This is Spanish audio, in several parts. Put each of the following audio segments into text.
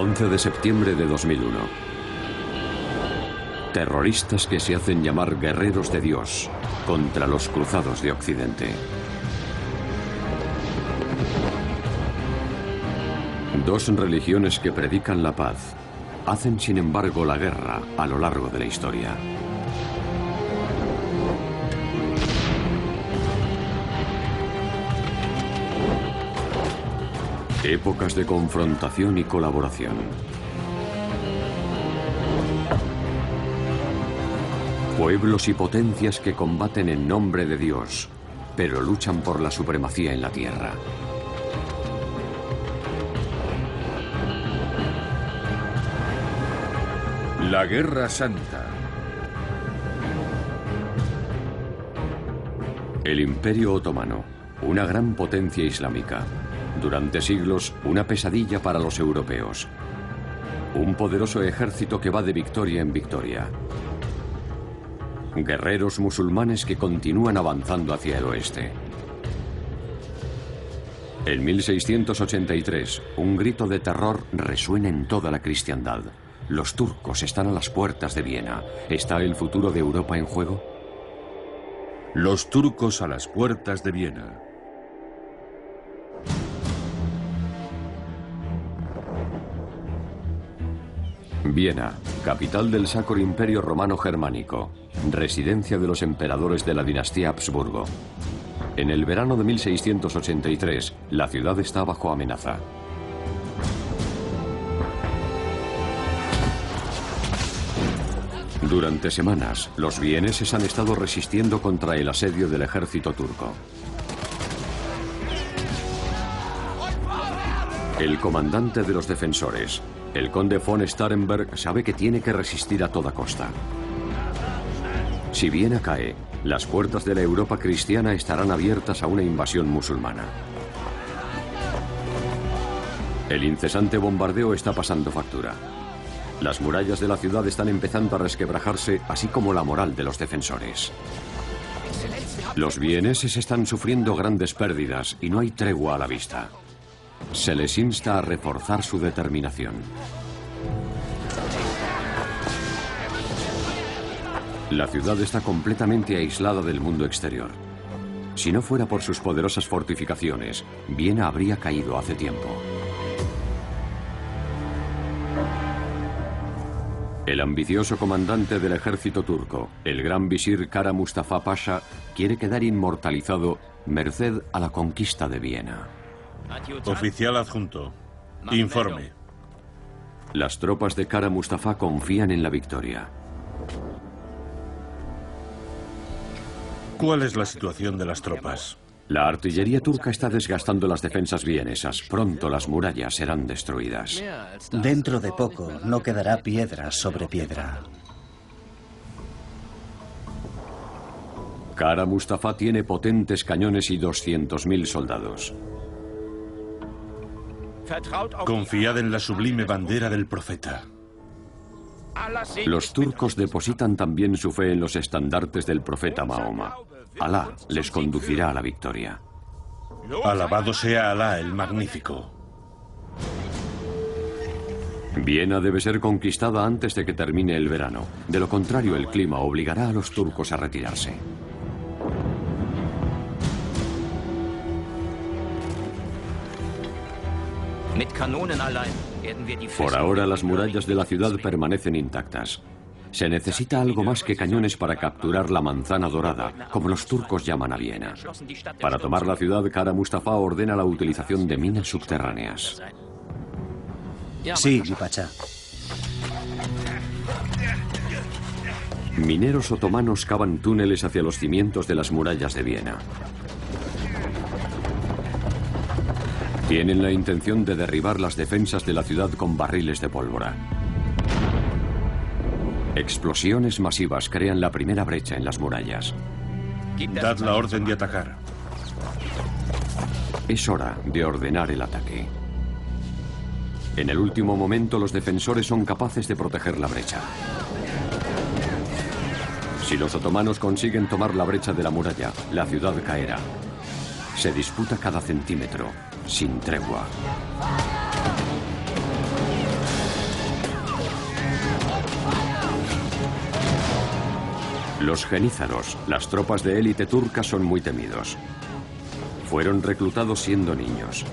11 de septiembre de 2001. Terroristas que se hacen llamar guerreros de Dios contra los cruzados de Occidente. Dos religiones que predican la paz hacen sin embargo la guerra a lo largo de la historia. Épocas de confrontación y colaboración. Pueblos y potencias que combaten en nombre de Dios, pero luchan por la supremacía en la tierra. La Guerra Santa. El Imperio Otomano, una gran potencia islámica. Durante siglos, una pesadilla para los europeos. Un poderoso ejército que va de victoria en victoria. Guerreros musulmanes que continúan avanzando hacia el oeste. En 1683, un grito de terror resuena en toda la cristiandad. Los turcos están a las puertas de Viena. ¿Está el futuro de Europa en juego? Los turcos a las puertas de Viena. Viena, capital del Sacro Imperio Romano Germánico, residencia de los emperadores de la dinastía Habsburgo. En el verano de 1683, la ciudad está bajo amenaza. Durante semanas, los vieneses han estado resistiendo contra el asedio del ejército turco. El comandante de los defensores, el conde von Starhemberg, sabe que tiene que resistir a toda costa. Si Viena cae, las puertas de la Europa cristiana estarán abiertas a una invasión musulmana. El incesante bombardeo está pasando factura. Las murallas de la ciudad están empezando a resquebrajarse, así como la moral de los defensores. Los vieneses están sufriendo grandes pérdidas y no hay tregua a la vista. Se les insta a reforzar su determinación. La ciudad está completamente aislada del mundo exterior. Si no fuera por sus poderosas fortificaciones, Viena habría caído hace tiempo. El ambicioso comandante del ejército turco, el gran visir Kara Mustafa Pasha, quiere quedar inmortalizado merced a la conquista de Viena. Oficial adjunto. Informe. Las tropas de Kara Mustafa confían en la victoria. ¿Cuál es la situación de las tropas? La artillería turca está desgastando las defensas vienesas. Pronto las murallas serán destruidas. Dentro de poco no quedará piedra sobre piedra. Kara Mustafa tiene potentes cañones y 200.000 soldados. Confiad en la sublime bandera del profeta. Los turcos depositan también su fe en los estandartes del profeta Mahoma. Alá les conducirá a la victoria. Alabado sea Alá el Magnífico. Viena debe ser conquistada antes de que termine el verano. De lo contrario, el clima obligará a los turcos a retirarse. Por ahora, las murallas de la ciudad permanecen intactas. Se necesita algo más que cañones para capturar la manzana dorada, como los turcos llaman a Viena. Para tomar la ciudad, Kara Mustafa ordena la utilización de minas subterráneas. Sí, mi pachá. Mineros otomanos cavan túneles hacia los cimientos de las murallas de Viena. Tienen la intención de derribar las defensas de la ciudad con barriles de pólvora. Explosiones masivas crean la primera brecha en las murallas. Dad la orden de atacar. Es hora de ordenar el ataque. En el último momento, los defensores son capaces de proteger la brecha. Si los otomanos consiguen tomar la brecha de la muralla, la ciudad caerá. Se disputa cada centímetro, sin tregua. Los genízaros, las tropas de élite turca, son muy temidos. Fueron reclutados siendo niños.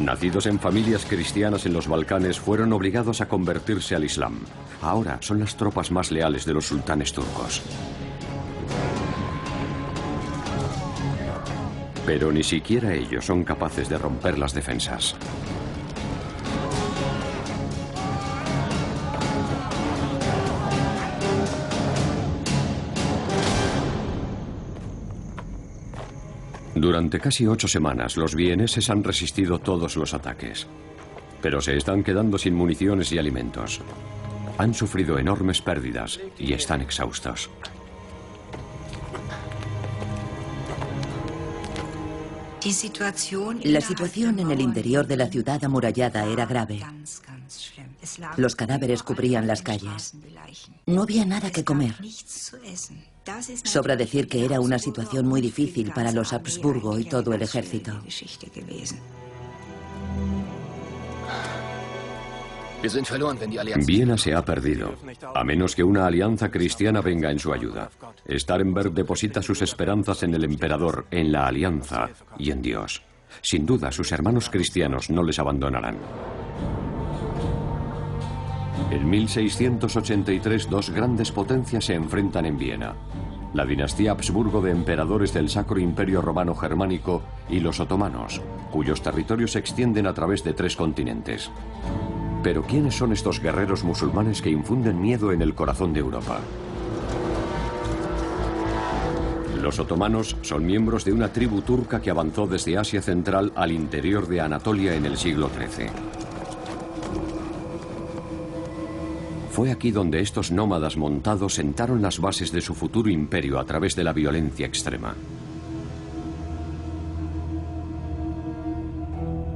Nacidos en familias cristianas en los Balcanes, fueron obligados a convertirse al Islam. Ahora son las tropas más leales de los sultanes turcos. Pero ni siquiera ellos son capaces de romper las defensas. Durante casi 8 semanas, los vieneses han resistido todos los ataques. Pero se están quedando sin municiones y alimentos. Han sufrido enormes pérdidas y están exhaustos. La situación en el interior de la ciudad amurallada era grave. Los cadáveres cubrían las calles. No había nada que comer. Sobra decir que era una situación muy difícil para los Habsburgo y todo el ejército. Viena se ha perdido, a menos que una alianza cristiana venga en su ayuda. Starhemberg deposita sus esperanzas en el emperador, en la alianza y en Dios. Sin duda, sus hermanos cristianos no les abandonarán. En 1683, dos grandes potencias se enfrentan en Viena. La dinastía Habsburgo de emperadores del Sacro Imperio Romano Germánico y los otomanos, cuyos territorios se extienden a través de 3 continentes. Pero ¿quiénes son estos guerreros musulmanes que infunden miedo en el corazón de Europa? Los otomanos son miembros de una tribu turca que avanzó desde Asia Central al interior de Anatolia en el siglo XIII. Fue aquí donde estos nómadas montados sentaron las bases de su futuro imperio a través de la violencia extrema.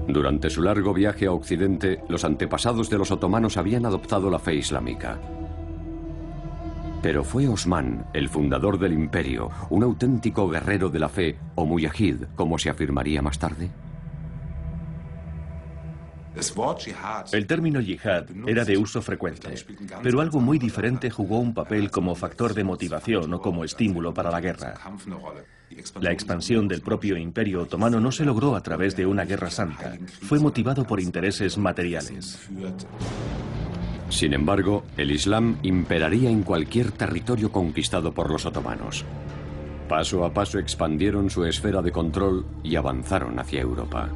Durante su largo viaje a Occidente, los antepasados de los otomanos habían adoptado la fe islámica. Pero fue Osmán, el fundador del imperio, un auténtico guerrero de la fe, o muyahid, como se afirmaría más tarde. El término yihad era de uso frecuente, pero algo muy diferente jugó un papel como factor de motivación o como estímulo para la guerra. La expansión del propio Imperio Otomano no se logró a través de una guerra santa, fue motivado por intereses materiales. Sin embargo, el Islam imperaría en cualquier territorio conquistado por los otomanos. Paso a paso expandieron su esfera de control y avanzaron hacia Europa.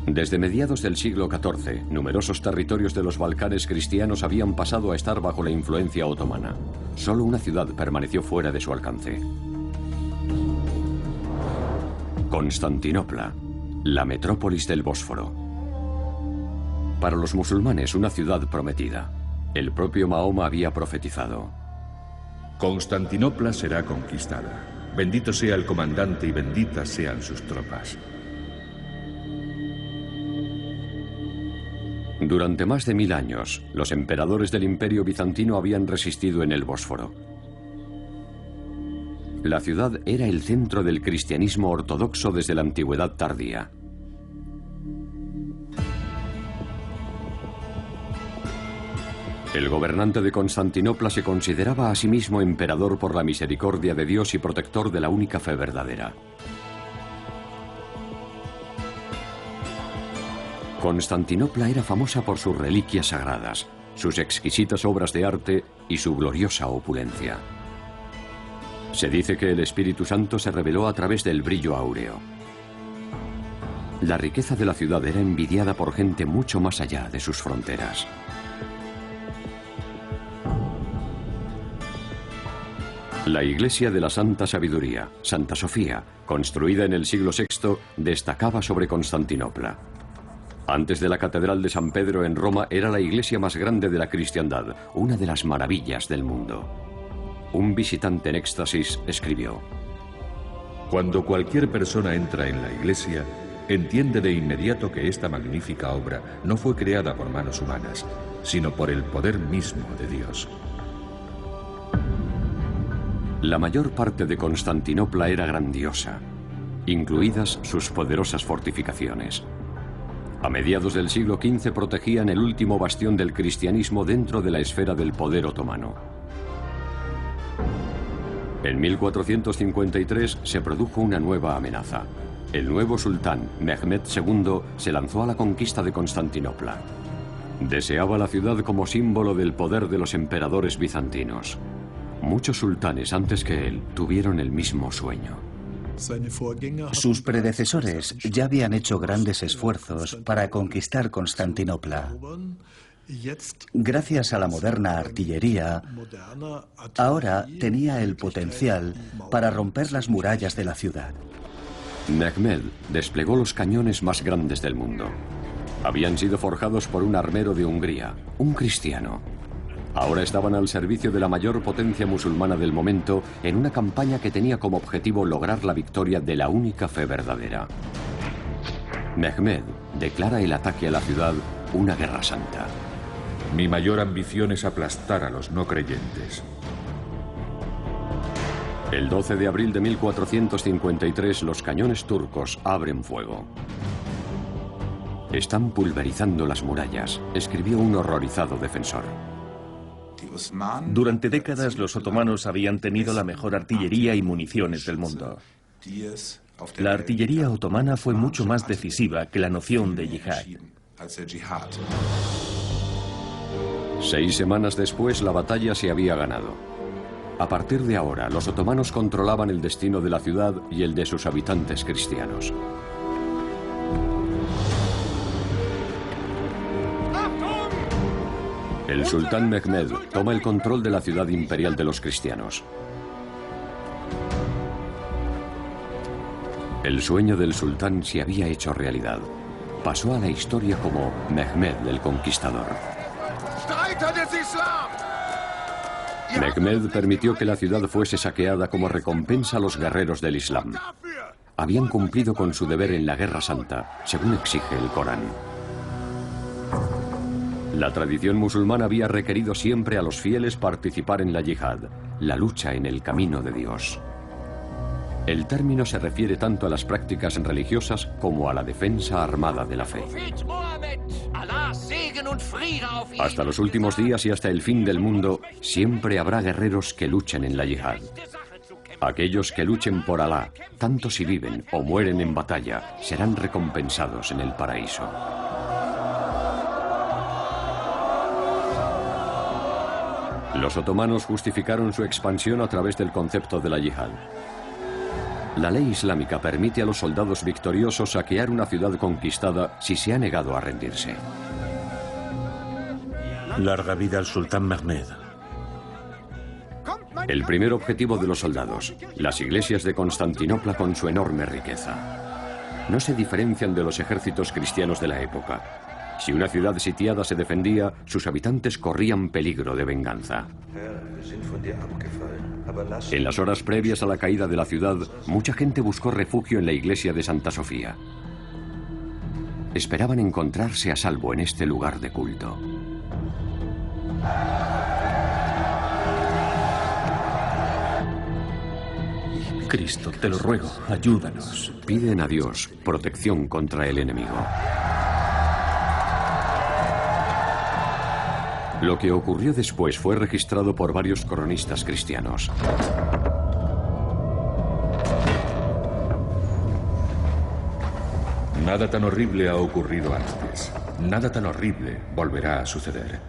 Desde mediados del siglo XIV, numerosos territorios de los Balcanes cristianos habían pasado a estar bajo la influencia otomana. Solo una ciudad permaneció fuera de su alcance: Constantinopla, la metrópolis del Bósforo. Para los musulmanes, una ciudad prometida. El propio Mahoma había profetizado: Constantinopla será conquistada. Bendito sea el comandante y benditas sean sus tropas. Durante más de 1000 años, los emperadores del Imperio Bizantino habían resistido en el Bósforo. La ciudad era el centro del cristianismo ortodoxo desde la antigüedad tardía. El gobernante de Constantinopla se consideraba a sí mismo emperador por la misericordia de Dios y protector de la única fe verdadera. Constantinopla era famosa por sus reliquias sagradas, sus exquisitas obras de arte y su gloriosa opulencia. Se dice que el Espíritu Santo se reveló a través del brillo áureo. La riqueza de la ciudad era envidiada por gente mucho más allá de sus fronteras. La iglesia de la Santa Sabiduría, Santa Sofía, construida en el siglo VI, destacaba sobre Constantinopla. Antes de la Catedral de San Pedro en Roma, era la iglesia más grande de la cristiandad, una de las maravillas del mundo. Un visitante en éxtasis escribió: Cuando cualquier persona entra en la iglesia, entiende de inmediato que esta magnífica obra no fue creada por manos humanas, sino por el poder mismo de Dios. La mayor parte de Constantinopla era grandiosa, incluidas sus poderosas fortificaciones. A mediados del siglo XV protegían el último bastión del cristianismo dentro de la esfera del poder otomano. En 1453 se produjo una nueva amenaza. El nuevo sultán, Mehmed II, se lanzó a la conquista de Constantinopla. Deseaba la ciudad como símbolo del poder de los emperadores bizantinos. Muchos sultanes antes que él tuvieron el mismo sueño. Sus predecesores ya habían hecho grandes esfuerzos para conquistar Constantinopla. Gracias a la moderna artillería, ahora tenía el potencial para romper las murallas de la ciudad. Mehmed desplegó los cañones más grandes del mundo. Habían sido forjados por un armero de Hungría, un cristiano. Ahora estaban al servicio de la mayor potencia musulmana del momento en una campaña que tenía como objetivo lograr la victoria de la única fe verdadera. Mehmed declara el ataque a la ciudad una guerra santa. Mi mayor ambición es aplastar a los no creyentes. El 12 de abril de 1453 los cañones turcos abren fuego. Están pulverizando las murallas, escribió un horrorizado defensor. Durante décadas los otomanos habían tenido la mejor artillería y municiones del mundo. La artillería otomana fue mucho más decisiva que la noción de yihad. 6 semanas después la batalla se había ganado. A partir de ahora, los otomanos controlaban el destino de la ciudad y el de sus habitantes cristianos. El sultán Mehmed toma el control de la ciudad imperial de los cristianos. El sueño del sultán se había hecho realidad. Pasó a la historia como Mehmed el Conquistador. Mehmed permitió que la ciudad fuese saqueada como recompensa a los guerreros del Islam. Habían cumplido con su deber en la Guerra Santa, según exige el Corán. La tradición musulmana había requerido siempre a los fieles participar en la yihad, la lucha en el camino de Dios. El término se refiere tanto a las prácticas religiosas como a la defensa armada de la fe. Hasta los últimos días y hasta el fin del mundo, siempre habrá guerreros que luchen en la yihad. Aquellos que luchen por Alá, tanto si viven o mueren en batalla, serán recompensados en el paraíso. Los otomanos justificaron su expansión a través del concepto de la yihad. La ley islámica permite a los soldados victoriosos saquear una ciudad conquistada si se ha negado a rendirse. Larga vida al sultán Mehmed. El primer objetivo de los soldados, las iglesias de Constantinopla con su enorme riqueza. No se diferencian de los ejércitos cristianos de la época. Si una ciudad sitiada se defendía, sus habitantes corrían peligro de venganza. En las horas previas a la caída de la ciudad, mucha gente buscó refugio en la iglesia de Santa Sofía. Esperaban encontrarse a salvo en este lugar de culto. Cristo, te lo ruego, ayúdanos. Piden a Dios protección contra el enemigo. Lo que ocurrió después fue registrado por varios cronistas cristianos. Nada tan horrible ha ocurrido antes. Nada tan horrible volverá a suceder.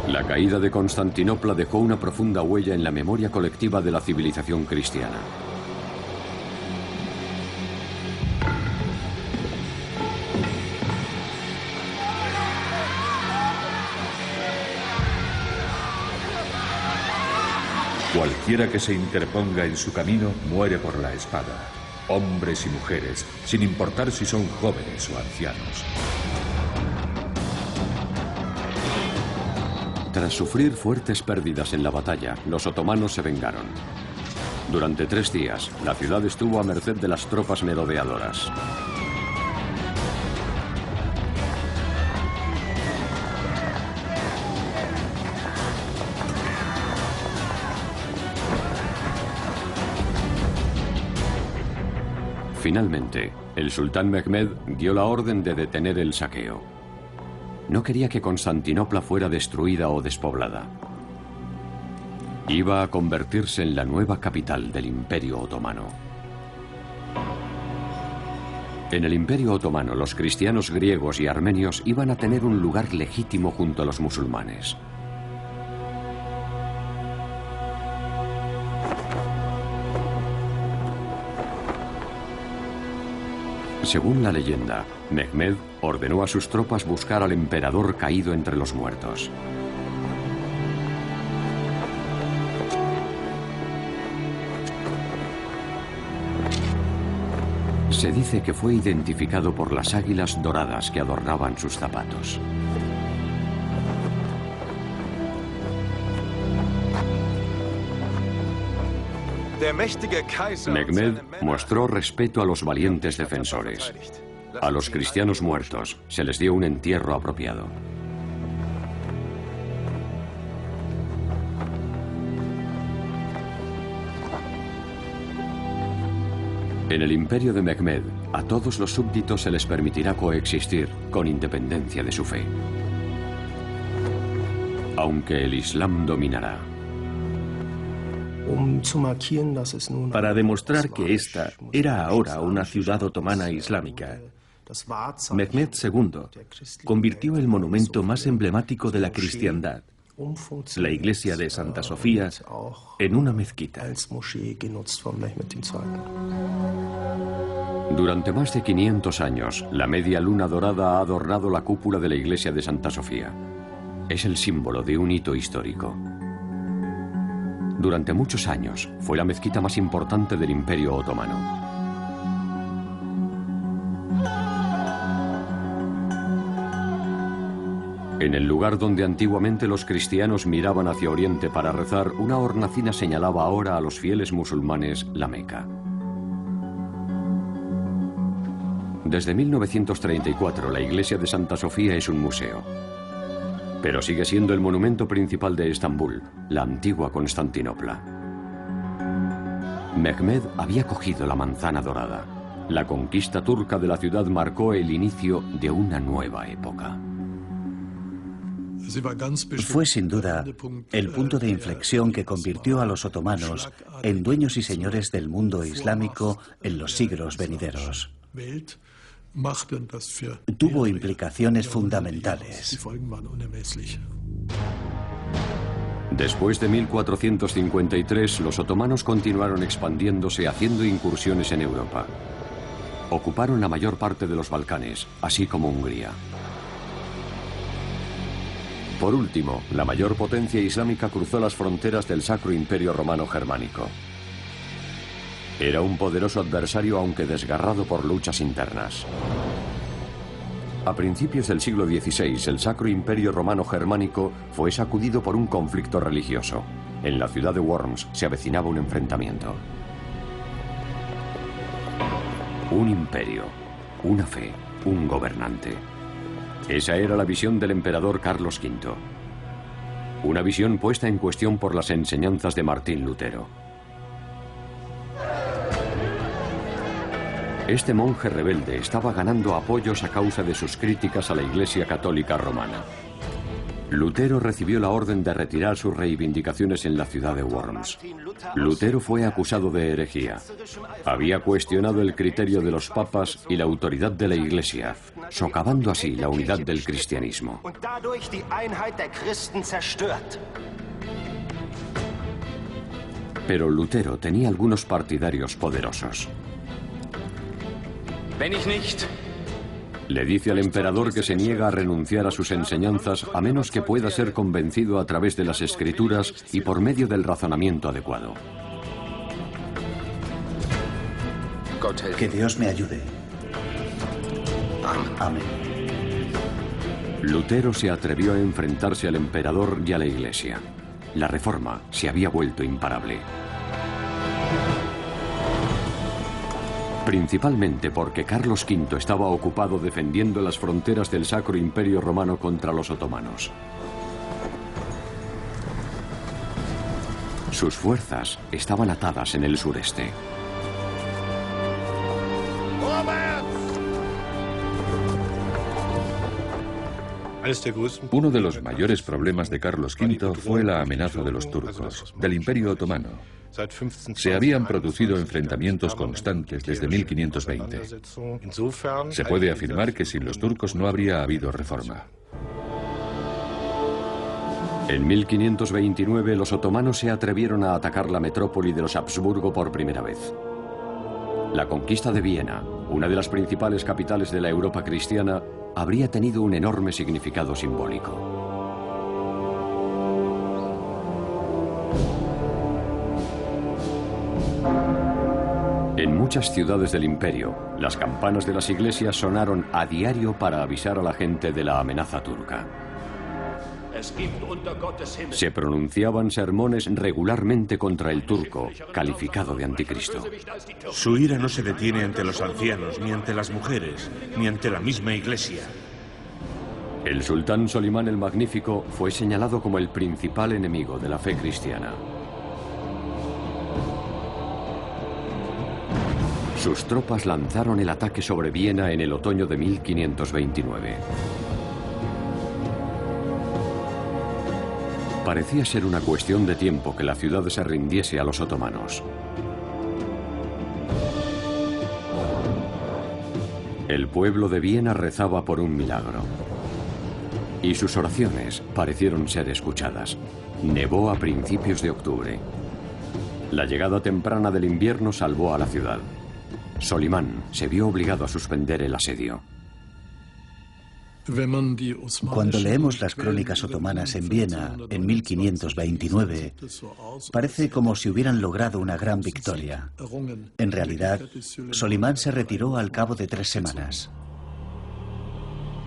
La caída de Constantinopla dejó una profunda huella en la memoria colectiva de la civilización cristiana. Cualquiera que se interponga en su camino muere por la espada. Hombres y mujeres, sin importar si son jóvenes o ancianos. Tras sufrir fuertes pérdidas en la batalla, los otomanos se vengaron. Durante 3 días, la ciudad estuvo a merced de las tropas merodeadoras. Finalmente, el sultán Mehmed dio la orden de detener el saqueo. No quería que Constantinopla fuera destruida o despoblada. Iba a convertirse en la nueva capital del Imperio Otomano. En el Imperio Otomano, los cristianos griegos y armenios iban a tener un lugar legítimo junto a los musulmanes. Según la leyenda, Mehmed ordenó a sus tropas buscar al emperador caído entre los muertos. Se dice que fue identificado por las águilas doradas que adornaban sus zapatos. Mehmed mostró respeto a los valientes defensores. A los cristianos muertos se les dio un entierro apropiado. En el imperio de Mehmed, a todos los súbditos se les permitirá coexistir con independencia de su fe. Aunque el Islam dominará. Para demostrar que esta era ahora una ciudad otomana islámica, Mehmed II convirtió el monumento más emblemático de la cristiandad, la iglesia de Santa Sofía, en una mezquita. Durante más de 500 años, la media luna dorada ha adornado la cúpula de la iglesia de Santa Sofía. Es el símbolo de un hito histórico. Durante muchos años, fue la mezquita más importante del Imperio Otomano. En el lugar donde antiguamente los cristianos miraban hacia oriente para rezar, una hornacina señalaba ahora a los fieles musulmanes la Meca. Desde 1934, la iglesia de Santa Sofía es un museo. Pero sigue siendo el monumento principal de Estambul, la antigua Constantinopla. Mehmed había cogido la manzana dorada. La conquista turca de la ciudad marcó el inicio de una nueva época. Fue sin duda el punto de inflexión que convirtió a los otomanos en dueños y señores del mundo islámico en los siglos venideros. Tuvo implicaciones fundamentales. Después de 1453, los otomanos continuaron expandiéndose, haciendo incursiones en Europa. Ocuparon la mayor parte de los Balcanes, así como Hungría. Por último, la mayor potencia islámica cruzó las fronteras del Sacro Imperio Romano Germánico. Era un poderoso adversario, aunque desgarrado por luchas internas. A principios del siglo XVI, el Sacro Imperio Romano Germánico fue sacudido por un conflicto religioso. En la ciudad de Worms se avecinaba un enfrentamiento. Un imperio, una fe, un gobernante. Esa era la visión del emperador Carlos V. Una visión puesta en cuestión por las enseñanzas de Martín Lutero. Este monje rebelde estaba ganando apoyos a causa de sus críticas a la Iglesia Católica Romana. Lutero recibió la orden de retirar sus reivindicaciones en la ciudad de Worms. Lutero fue acusado de herejía. Había cuestionado el criterio de los papas y la autoridad de la Iglesia, socavando así la unidad del cristianismo. Pero Lutero tenía algunos partidarios poderosos. Le dice al emperador que se niega a renunciar a sus enseñanzas a menos que pueda ser convencido a través de las escrituras y por medio del razonamiento adecuado. Que Dios me ayude. Amén. Lutero se atrevió a enfrentarse al emperador y a la Iglesia. La reforma se había vuelto imparable. Principalmente porque Carlos V estaba ocupado defendiendo las fronteras del Sacro Imperio Romano contra los otomanos. Sus fuerzas estaban atadas en el sureste. Uno de los mayores problemas de Carlos V fue la amenaza de los turcos, del Imperio Otomano. Se habían producido enfrentamientos constantes desde 1520. Se puede afirmar que sin los turcos no habría habido reforma. En 1529 los otomanos se atrevieron a atacar la metrópoli de los Habsburgo por primera vez. La conquista de Viena, una de las principales capitales de la Europa cristiana, habría tenido un enorme significado simbólico. En muchas ciudades del imperio, las campanas de las iglesias sonaron a diario para avisar a la gente de la amenaza turca. Se pronunciaban sermones regularmente contra el turco, calificado de anticristo. Su ira no se detiene ante los ancianos, ni ante las mujeres, ni ante la misma iglesia. El sultán Solimán el Magnífico fue señalado como el principal enemigo de la fe cristiana. Sus tropas lanzaron el ataque sobre Viena en el otoño de 1529. Parecía ser una cuestión de tiempo que la ciudad se rindiese a los otomanos. El pueblo de Viena rezaba por un milagro. Y sus oraciones parecieron ser escuchadas. Nevó a principios de octubre. La llegada temprana del invierno salvó a la ciudad. Solimán se vio obligado a suspender el asedio. Cuando leemos las crónicas otomanas en Viena en 1529, parece como si hubieran logrado una gran victoria. En realidad, Solimán se retiró al cabo de 3 semanas.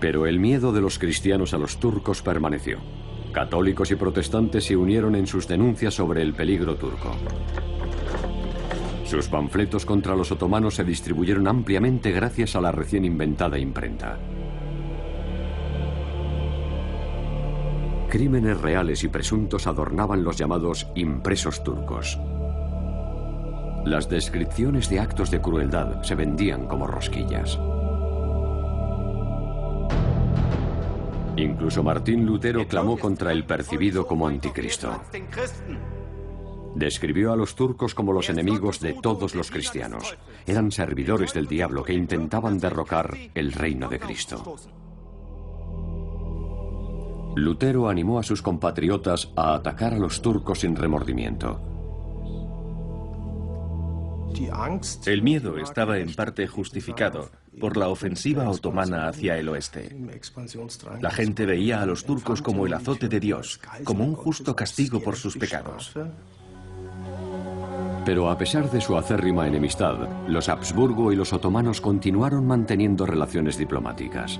Pero el miedo de los cristianos a los turcos permaneció. Católicos y protestantes se unieron en sus denuncias sobre el peligro turco. Sus panfletos contra los otomanos se distribuyeron ampliamente gracias a la recién inventada imprenta. Crímenes reales y presuntos adornaban los llamados impresos turcos. Las descripciones de actos de crueldad se vendían como rosquillas. Incluso Martín Lutero clamó contra el percibido como anticristo. Describió a los turcos como los enemigos de todos los cristianos. Eran servidores del diablo que intentaban derrocar el reino de Cristo. Lutero animó a sus compatriotas a atacar a los turcos sin remordimiento. El miedo estaba en parte justificado por la ofensiva otomana hacia el oeste. La gente veía a los turcos como el azote de Dios, como un justo castigo por sus pecados. Pero a pesar de su acérrima enemistad, los Habsburgo y los otomanos continuaron manteniendo relaciones diplomáticas.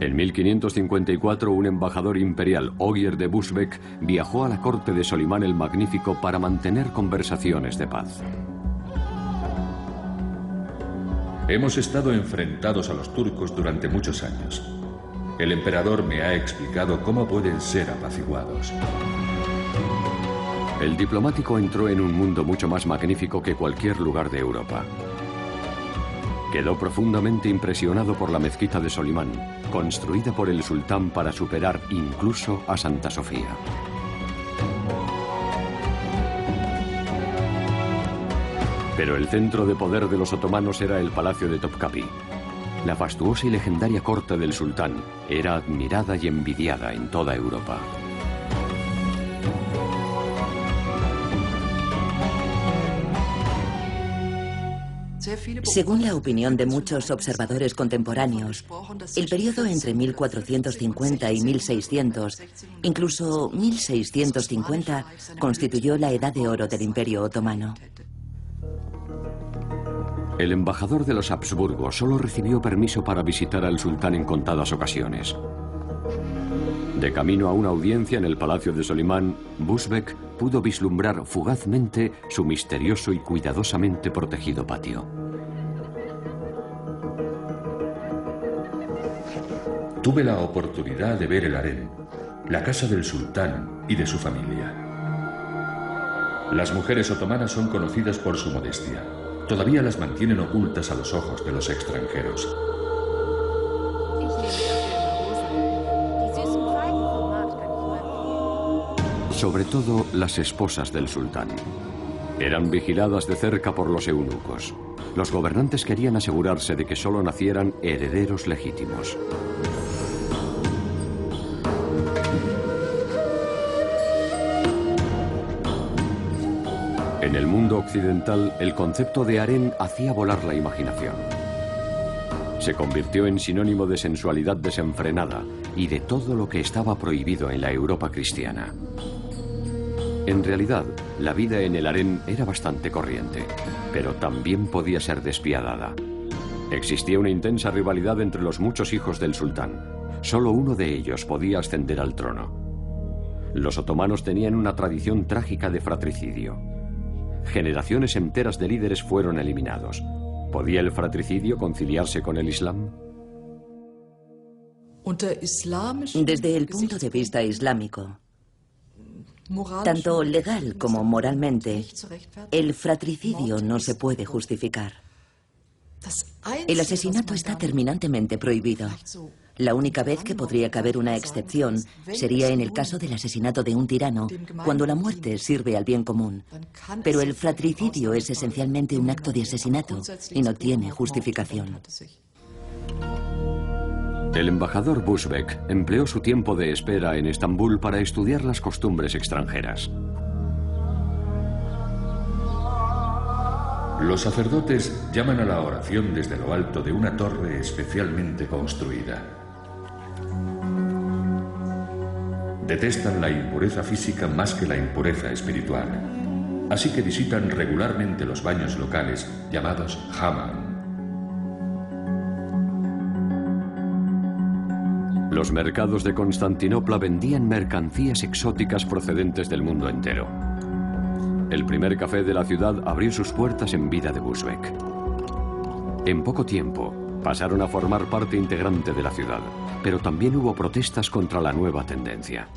En 1554, un embajador imperial, Ogier de Busbecq, viajó a la corte de Solimán el Magnífico para mantener conversaciones de paz. Hemos estado enfrentados a los turcos durante muchos años. El emperador me ha explicado cómo pueden ser apaciguados. El diplomático entró en un mundo mucho más magnífico que cualquier lugar de Europa. Quedó profundamente impresionado por la mezquita de Solimán, construida por el sultán para superar incluso a Santa Sofía. Pero el centro de poder de los otomanos era el palacio de Topkapı. La fastuosa y legendaria corte del sultán era admirada y envidiada en toda Europa. Según la opinión de muchos observadores contemporáneos, el periodo entre 1450 y 1600, incluso 1650, constituyó la edad de oro del Imperio Otomano. El embajador de los Habsburgo solo recibió permiso para visitar al sultán en contadas ocasiones. De camino a una audiencia en el palacio de Solimán, Busbecq pudo vislumbrar fugazmente su misterioso y cuidadosamente protegido patio. Tuve la oportunidad de ver el harén, la casa del sultán y de su familia. Las mujeres otomanas son conocidas por su modestia. Todavía las mantienen ocultas a los ojos de los extranjeros. sobre todo las esposas del sultán. Eran vigiladas de cerca por los eunucos. Los gobernantes querían asegurarse de que solo nacieran herederos legítimos. En el mundo occidental, el concepto de harén hacía volar la imaginación. Se convirtió en sinónimo de sensualidad desenfrenada y de todo lo que estaba prohibido en la Europa cristiana. En realidad, la vida en el harén era bastante corriente, pero también podía ser despiadada. Existía una intensa rivalidad entre los muchos hijos del sultán. Solo uno de ellos podía ascender al trono. Los otomanos tenían una tradición trágica de fratricidio. Generaciones enteras de líderes fueron eliminados. ¿Podía el fratricidio conciliarse con el Islam? Desde el punto de vista islámico, tanto legal como moralmente, el fratricidio no se puede justificar. El asesinato está terminantemente prohibido. La única vez que podría caber una excepción sería en el caso del asesinato de un tirano, cuando la muerte sirve al bien común. Pero el fratricidio es esencialmente un acto de asesinato y no tiene justificación. El embajador Busbek empleó su tiempo de espera en Estambul para estudiar las costumbres extranjeras. Los sacerdotes llaman a la oración desde lo alto de una torre especialmente construida. Detestan la impureza física más que la impureza espiritual, así que visitan regularmente los baños locales llamados hammam. Los mercados de Constantinopla vendían mercancías exóticas procedentes del mundo entero. El primer café de la ciudad abrió sus puertas en vida de Busbek. En poco tiempo, pasaron a formar parte integrante de la ciudad, pero también hubo protestas contra la nueva tendencia.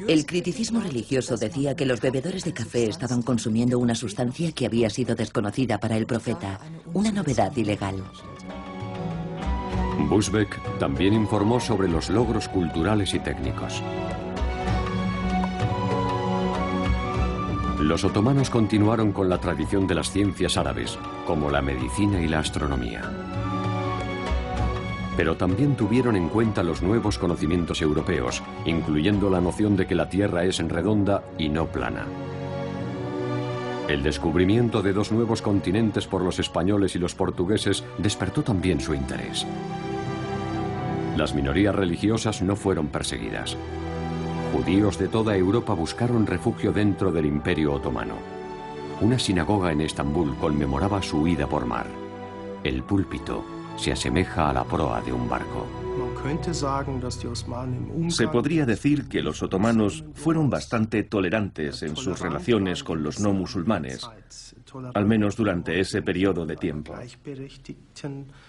El criticismo religioso decía que los bebedores de café estaban consumiendo una sustancia que había sido desconocida para el profeta, una novedad ilegal. Busbek también informó sobre los logros culturales y técnicos. Los otomanos continuaron con la tradición de las ciencias árabes, como la medicina y la astronomía. Pero también tuvieron en cuenta los nuevos conocimientos europeos, incluyendo la noción de que la Tierra es redonda y no plana. El descubrimiento de dos nuevos continentes por los españoles y los portugueses despertó también su interés. Las minorías religiosas no fueron perseguidas. Judíos de toda Europa buscaron refugio dentro del Imperio Otomano. Una sinagoga en Estambul conmemoraba su huida por mar. El púlpito se asemeja a la proa de un barco. Se podría decir que los otomanos fueron bastante tolerantes en sus relaciones con los no musulmanes, al menos durante ese periodo de tiempo.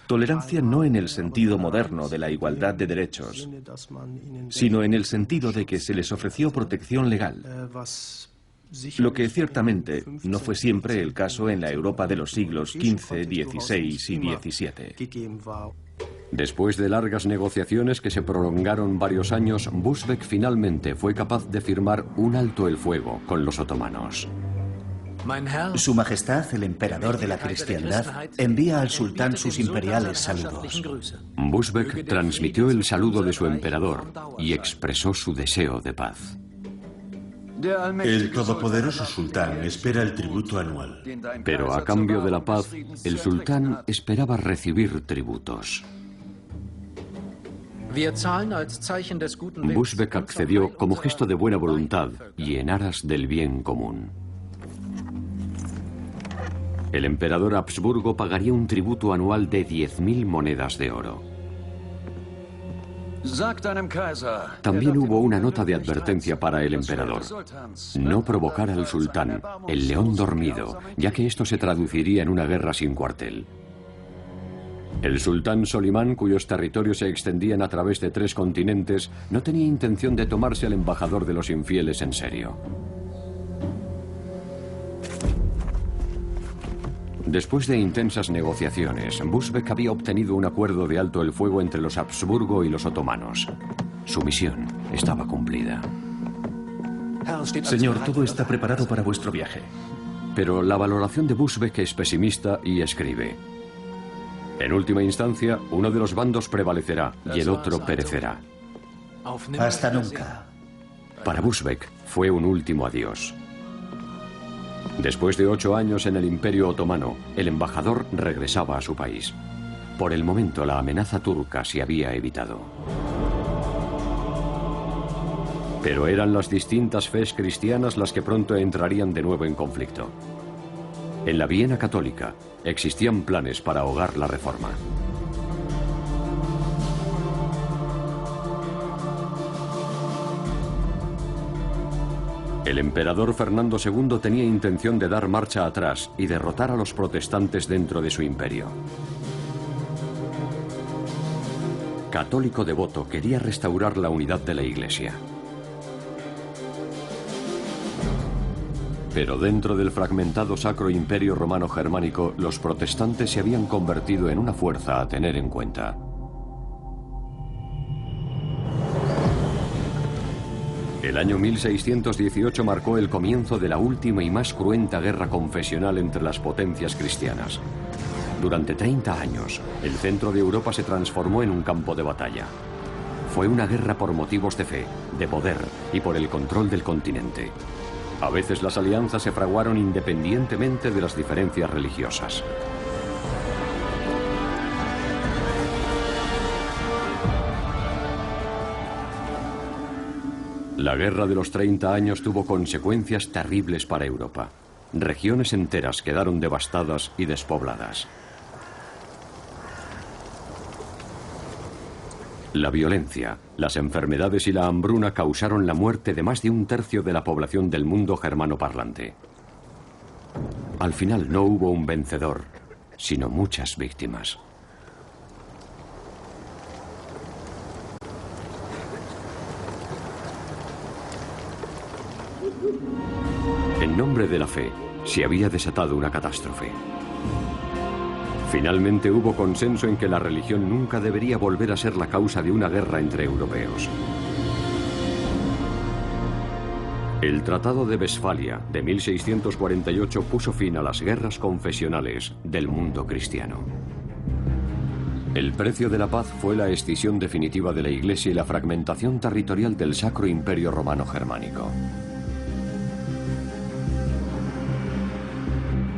Tolerancia no en el sentido moderno de la igualdad de derechos, sino en el sentido de que se les ofreció protección legal, lo que ciertamente no fue siempre el caso en la Europa de los siglos XV, XVI y XVII. Después de largas negociaciones que se prolongaron varios años, Busbek finalmente fue capaz de firmar un alto el fuego con los otomanos. Su Majestad, el emperador de la cristiandad, envía al sultán sus imperiales saludos. Busbek transmitió el saludo de su emperador y expresó su deseo de paz. El todopoderoso sultán espera el tributo anual. Pero a cambio de la paz, el sultán esperaba recibir tributos. Busbek accedió como gesto de buena voluntad y en aras del bien común. El emperador Habsburgo pagaría un tributo anual de 10.000 monedas de oro. También hubo una nota de advertencia para el emperador: no provocar al sultán, el león dormido, ya que esto se traduciría en una guerra sin cuartel. El sultán Solimán, cuyos territorios se extendían a través de 3 continentes, no tenía intención de tomarse al embajador de los infieles en serio. Después de intensas negociaciones, Busbek había obtenido un acuerdo de alto el fuego entre los Habsburgo y los otomanos. Su misión estaba cumplida. Señor, todo está preparado para vuestro viaje. Pero la valoración de Busbecq es pesimista y escribe: en última instancia, uno de los bandos prevalecerá y el otro perecerá. Hasta nunca. Para Busbecq fue un último adiós. Después de 8 años en el Imperio Otomano, el embajador regresaba a su país. Por el momento, la amenaza turca se había evitado. Pero eran las distintas fes cristianas las que pronto entrarían de nuevo en conflicto. En la Viena católica existían planes para ahogar la reforma. El emperador Fernando II tenía intención de dar marcha atrás y derrotar a los protestantes dentro de su imperio. Católico devoto, quería restaurar la unidad de la Iglesia. Pero dentro del fragmentado Sacro Imperio Romano Germánico, los protestantes se habían convertido en una fuerza a tener en cuenta. El año 1618 marcó el comienzo de la última y más cruenta guerra confesional entre las potencias cristianas. Durante 30 años, el centro de Europa se transformó en un campo de batalla. Fue una guerra por motivos de fe, de poder y por el control del continente. A veces las alianzas se fraguaron independientemente de las diferencias religiosas. La Guerra de los 30 años tuvo consecuencias terribles para Europa. Regiones enteras quedaron devastadas y despobladas. La violencia, las enfermedades y la hambruna causaron la muerte de más de 1/3 de la población del mundo germanoparlante. Al final no hubo un vencedor, sino muchas víctimas. En nombre de la fe, se había desatado una catástrofe. Finalmente hubo consenso en que la religión nunca debería volver a ser la causa de una guerra entre europeos. El Tratado de Westfalia de 1648 puso fin a las guerras confesionales del mundo cristiano. El precio de la paz fue la escisión definitiva de la Iglesia y la fragmentación territorial del Sacro Imperio Romano Germánico.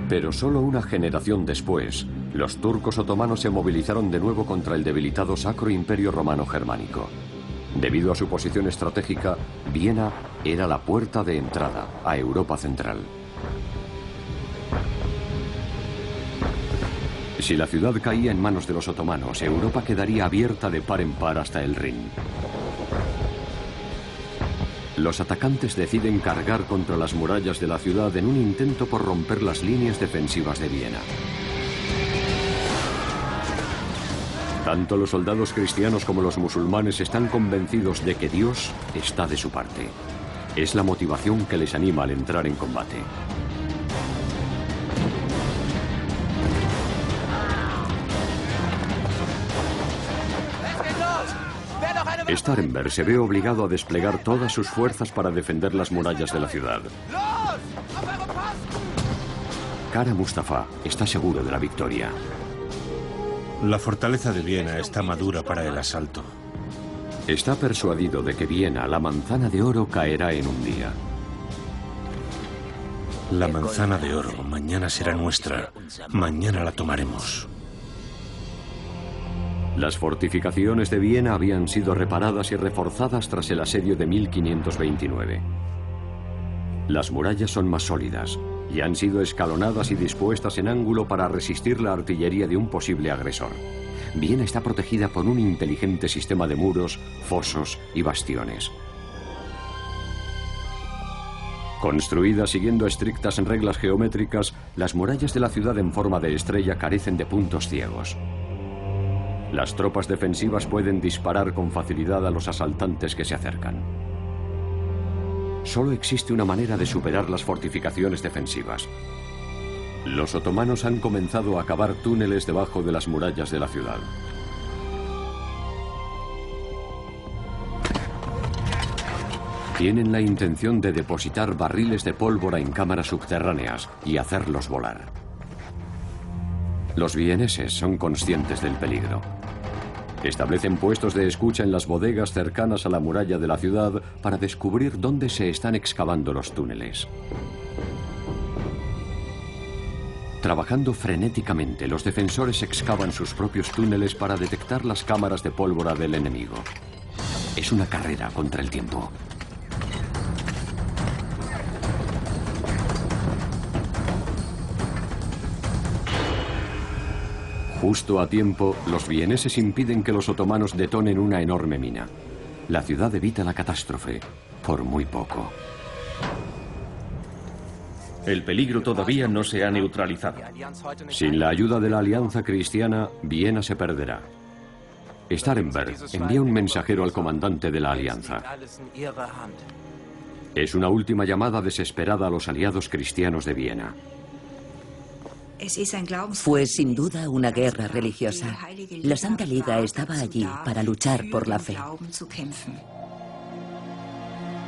Pero solo una generación después, los turcos otomanos se movilizaron de nuevo contra el debilitado Sacro Imperio Romano Germánico. Debido a su posición estratégica, Viena era la puerta de entrada a Europa Central. Si la ciudad caía en manos de los otomanos, Europa quedaría abierta de par en par hasta el Rin. Los atacantes deciden cargar contra las murallas de la ciudad en un intento por romper las líneas defensivas de Viena. Tanto los soldados cristianos como los musulmanes están convencidos de que Dios está de su parte. Es la motivación que les anima al entrar en combate. Starhemberg se ve obligado a desplegar todas sus fuerzas para defender las murallas de la ciudad. Kara Mustafa está seguro de la victoria. La fortaleza de Viena está madura para el asalto. Está persuadido de que Viena, la manzana de oro, caerá en un día. La manzana de oro mañana será nuestra. Mañana la tomaremos. Las fortificaciones de Viena habían sido reparadas y reforzadas tras el asedio de 1529. Las murallas son más sólidas y han sido escalonadas y dispuestas en ángulo para resistir la artillería de un posible agresor. Viena está protegida por un inteligente sistema de muros, fosos y bastiones. Construidas siguiendo estrictas reglas geométricas, las murallas de la ciudad en forma de estrella carecen de puntos ciegos. Las tropas defensivas pueden disparar con facilidad a los asaltantes que se acercan. Solo existe una manera de superar las fortificaciones defensivas. Los otomanos han comenzado a cavar túneles debajo de las murallas de la ciudad. Tienen la intención de depositar barriles de pólvora en cámaras subterráneas y hacerlos volar. Los vieneses son conscientes del peligro. Establecen puestos de escucha en las bodegas cercanas a la muralla de la ciudad para descubrir dónde se están excavando los túneles. Trabajando frenéticamente, los defensores excavan sus propios túneles para detectar las cámaras de pólvora del enemigo. Es una carrera contra el tiempo. Justo a tiempo, los vieneses impiden que los otomanos detonen una enorme mina. La ciudad evita la catástrofe, por muy poco. El peligro todavía no se ha neutralizado. Sin la ayuda de la Alianza Cristiana, Viena se perderá. Starhemberg envía un mensajero al comandante de la Alianza. Es una última llamada desesperada a los aliados cristianos de Viena. Fue sin duda una guerra religiosa. La Santa Liga estaba allí para luchar por la fe.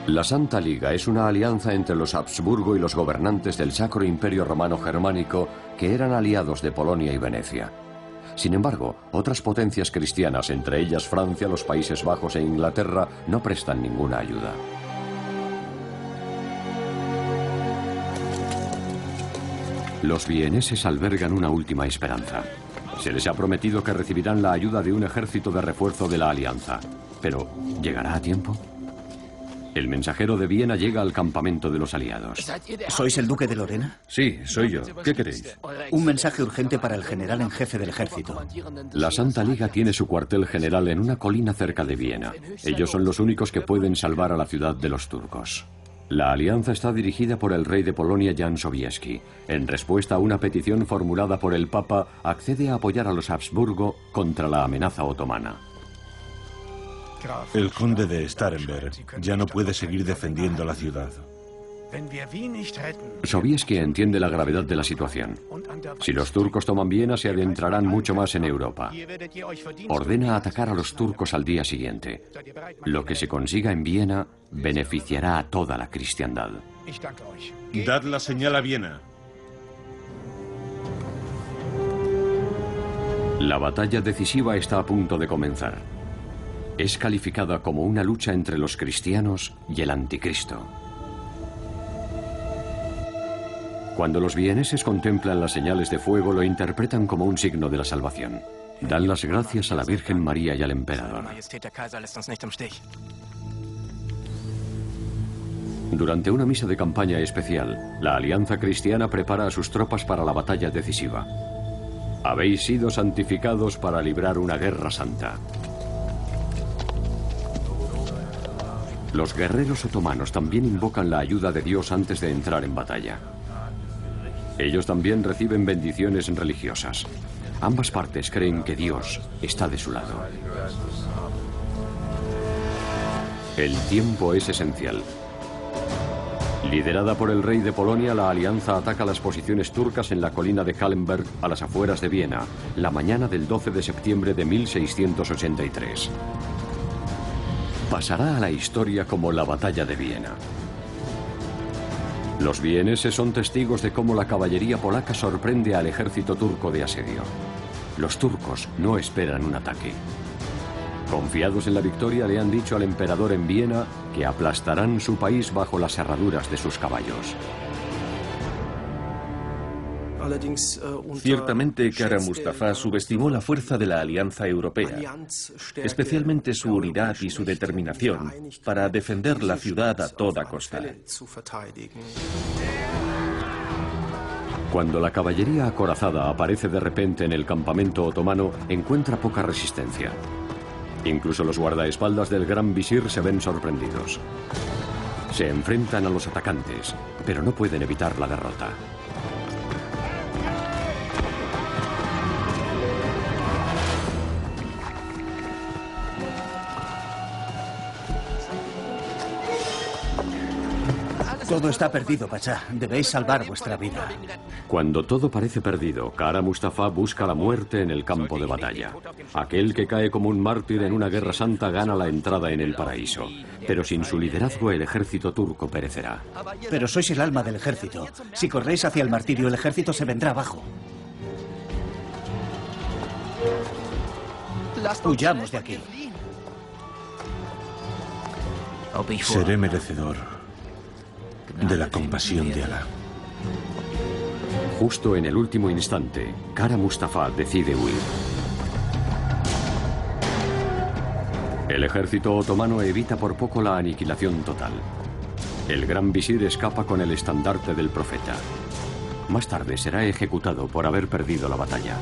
La Santa Liga es una alianza entre los Habsburgo y los gobernantes del Sacro Imperio Romano Germánico que eran aliados de Polonia y Venecia. Sin embargo, otras potencias cristianas, entre ellas Francia, los Países Bajos e Inglaterra, no prestan ninguna ayuda. Los vieneses albergan una última esperanza. Se les ha prometido que recibirán la ayuda de un ejército de refuerzo de la Alianza. Pero, ¿llegará a tiempo? El mensajero de Viena llega al campamento de los aliados. ¿Sois el duque de Lorena? Sí, soy yo. ¿Qué queréis? Un mensaje urgente para el general en jefe del ejército. La Santa Liga tiene su cuartel general en una colina cerca de Viena. Ellos son los únicos que pueden salvar a la ciudad de los turcos. La alianza está dirigida por el rey de Polonia, Jan Sobieski. En respuesta a una petición formulada por el Papa, accede a apoyar a los Habsburgo contra la amenaza otomana. El conde de Starhemberg ya no puede seguir defendiendo la ciudad. Sobieski entiende la gravedad de la situación. Si los turcos toman Viena, se adentrarán mucho más en Europa. Ordena atacar a los turcos al día siguiente. Lo que se consiga en Viena beneficiará a toda la cristiandad. Dad la señal a Viena. La batalla decisiva está a punto de comenzar. Es calificada como una lucha entre los cristianos y el anticristo. Cuando los vieneses contemplan las señales de fuego, lo interpretan como un signo de la salvación. Dan las gracias a la Virgen María y al emperador. Durante una misa de campaña especial, la Alianza Cristiana prepara a sus tropas para la batalla decisiva. Habéis sido santificados para librar una guerra santa. Los guerreros otomanos también invocan la ayuda de Dios antes de entrar en batalla. Ellos también reciben bendiciones religiosas. Ambas partes creen que Dios está de su lado. El tiempo es esencial. Liderada por el rey de Polonia, la alianza ataca las posiciones turcas en la colina de Kahlenberg, a las afueras de Viena, la mañana del 12 de septiembre de 1683. Pasará a la historia como la Batalla de Viena. Los vieneses son testigos de cómo la caballería polaca sorprende al ejército turco de asedio. Los turcos no esperan un ataque. Confiados en la victoria, le han dicho al emperador en Viena que aplastarán su país bajo las herraduras de sus caballos. Ciertamente, Kara Mustafa subestimó la fuerza de la Alianza Europea, especialmente su unidad y su determinación para defender la ciudad a toda costa. Cuando la caballería acorazada aparece de repente en el campamento otomano, encuentra poca resistencia. Incluso los guardaespaldas del gran visir se ven sorprendidos. Se enfrentan a los atacantes, pero no pueden evitar la derrota. Todo está perdido, Pachá. Debéis salvar vuestra vida. Cuando todo parece perdido, Kara Mustafa busca la muerte en el campo de batalla. Aquel que cae como un mártir en una guerra santa gana la entrada en el paraíso. Pero sin su liderazgo el ejército turco perecerá. Pero sois el alma del ejército. Si corréis hacia el martirio, el ejército se vendrá abajo. Huyamos de aquí. Seré merecedor de la compasión de Alá. Justo en el último instante, Kara Mustafa decide huir. El ejército otomano evita por poco la aniquilación total. El gran visir escapa con el estandarte del profeta. Más tarde será ejecutado por haber perdido la batalla.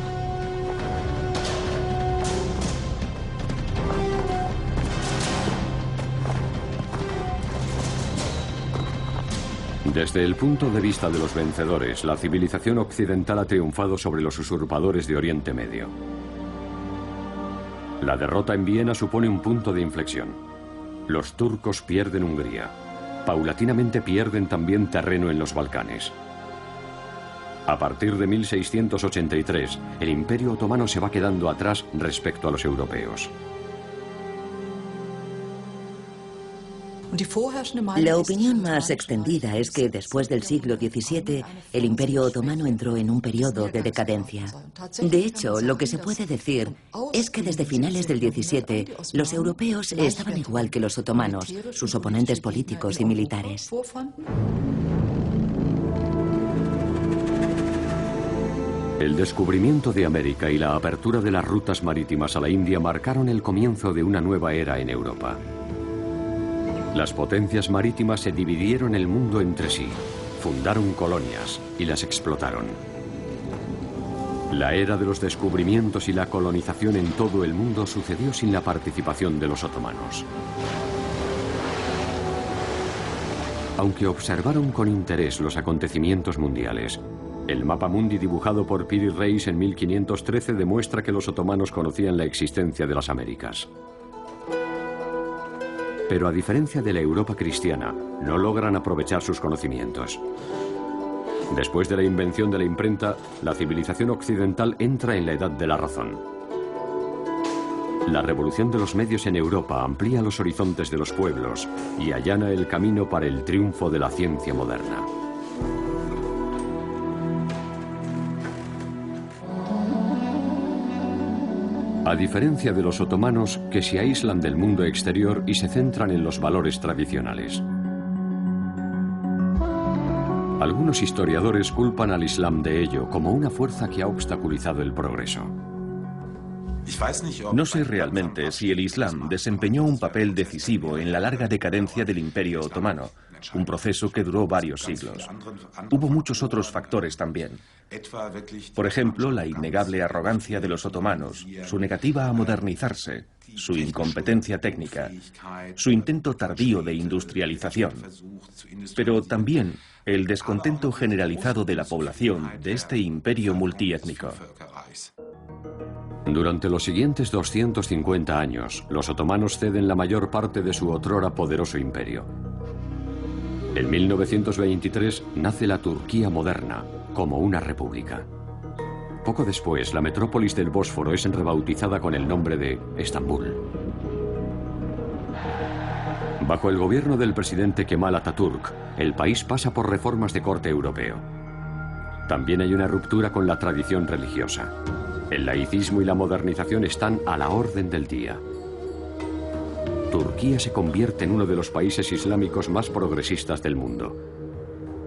Desde el punto de vista de los vencedores, la civilización occidental ha triunfado sobre los usurpadores de Oriente Medio. La derrota en Viena supone un punto de inflexión. Los turcos pierden Hungría. Paulatinamente pierden también terreno en los Balcanes. A partir de 1683, el Imperio Otomano se va quedando atrás respecto a los europeos. La opinión más extendida es que después del siglo XVII, el Imperio Otomano entró en un periodo de decadencia. De hecho, lo que se puede decir es que desde finales del XVII, los europeos estaban igual que los otomanos, sus oponentes políticos y militares. El descubrimiento de América y la apertura de las rutas marítimas a la India marcaron el comienzo de una nueva era en Europa. Las potencias marítimas se dividieron el mundo entre sí, fundaron colonias y las explotaron. La era de los descubrimientos y la colonización en todo el mundo sucedió sin la participación de los otomanos. Aunque observaron con interés los acontecimientos mundiales, el mapa mundi dibujado por Piri Reis en 1513 demuestra que los otomanos conocían la existencia de las Américas. Pero a diferencia de la Europa cristiana, no logran aprovechar sus conocimientos. Después de la invención de la imprenta, la civilización occidental entra en la edad de la razón. La revolución de los medios en Europa amplía los horizontes de los pueblos y allana el camino para el triunfo de la ciencia moderna. A diferencia de los otomanos, que se aíslan del mundo exterior y se centran en los valores tradicionales. Algunos historiadores culpan al Islam de ello como una fuerza que ha obstaculizado el progreso. No sé realmente si el Islam desempeñó un papel decisivo en la larga decadencia del Imperio Otomano, un proceso que duró varios siglos. Hubo muchos otros factores también. Por ejemplo, la innegable arrogancia de los otomanos, su negativa a modernizarse, su incompetencia técnica, su intento tardío de industrialización, pero también el descontento generalizado de la población de este imperio multiétnico. Durante los siguientes 250 años, los otomanos ceden la mayor parte de su otrora poderoso imperio. En 1923 nace la Turquía moderna, como una república. Poco después, la metrópolis del Bósforo es rebautizada con el nombre de Estambul. Bajo el gobierno del presidente Kemal Atatürk, el país pasa por reformas de corte europeo. También hay una ruptura con la tradición religiosa. El laicismo y la modernización están a la orden del día. Turquía se convierte en uno de los países islámicos más progresistas del mundo,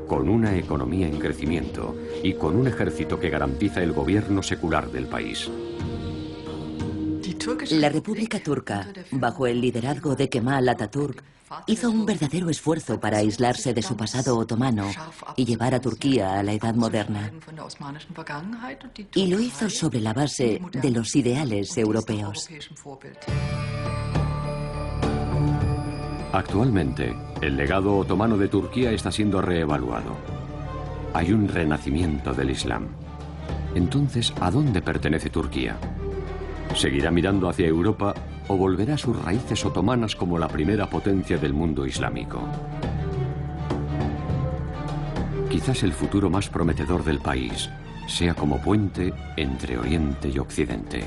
con una economía en crecimiento y con un ejército que garantiza el gobierno secular del país. La República Turca, bajo el liderazgo de Kemal Atatürk, hizo un verdadero esfuerzo para aislarse de su pasado otomano y llevar a Turquía a la edad moderna. Y lo hizo sobre la base de los ideales europeos. Actualmente, el legado otomano de Turquía está siendo reevaluado. Hay un renacimiento del Islam. Entonces, ¿a dónde pertenece Turquía? ¿Seguirá mirando hacia Europa o volverá a sus raíces otomanas como la primera potencia del mundo islámico? Quizás el futuro más prometedor del país sea como puente entre Oriente y Occidente.